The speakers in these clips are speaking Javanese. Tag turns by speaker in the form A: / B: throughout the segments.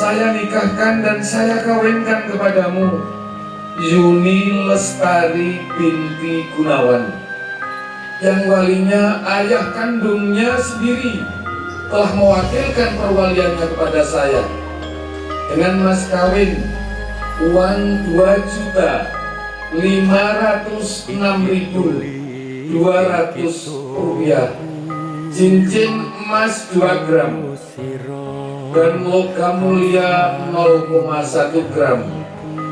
A: saya nikahkan dan saya kawinkan kepadamu Yuni Lestari binti Gunawan, yang walinya ayah kandungnya sendiri telah mewakilkan perwaliannya kepada saya dengan mas kawin uang 2.506.200 rupiah, cincin emas 2 gram dan logam mulia 0,1 gram.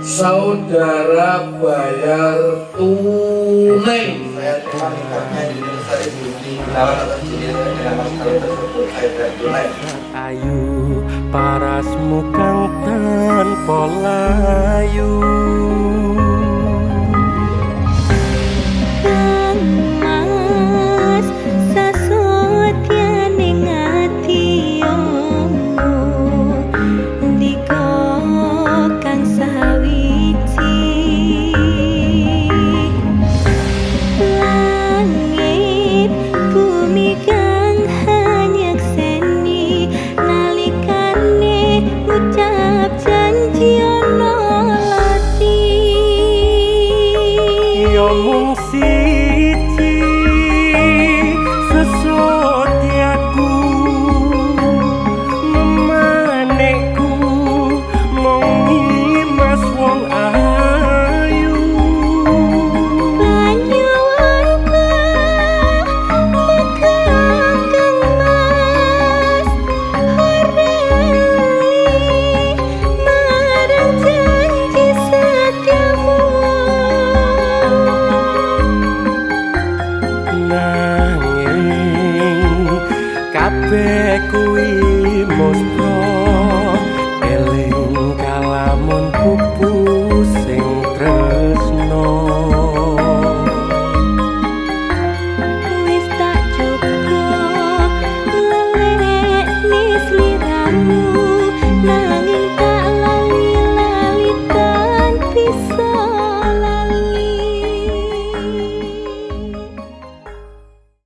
A: Saudara bayar tunai.
B: Saya terima nikahnya Yuni Lestari binti Gunawan atas izin dengan mas kawin tersebut saya bayar tunai.
C: Ayu parasmu kang tanpa layu,
D: Kang Mas sasotyane ngati yomu, ndika kang sawiji. Langit bumi kang hanyakseni nalikane ucap janji ana lati.
C: yo mung siji sesotyaku, memanekku mung mas wong ayu.
D: Banyuwanku muga Kang Mas horali marang janji setiamu.
C: Nanging kabeh kuwi muspra, eling kalamun pupu sing tresno.
D: Wis tak cukup nglelekne sliramu.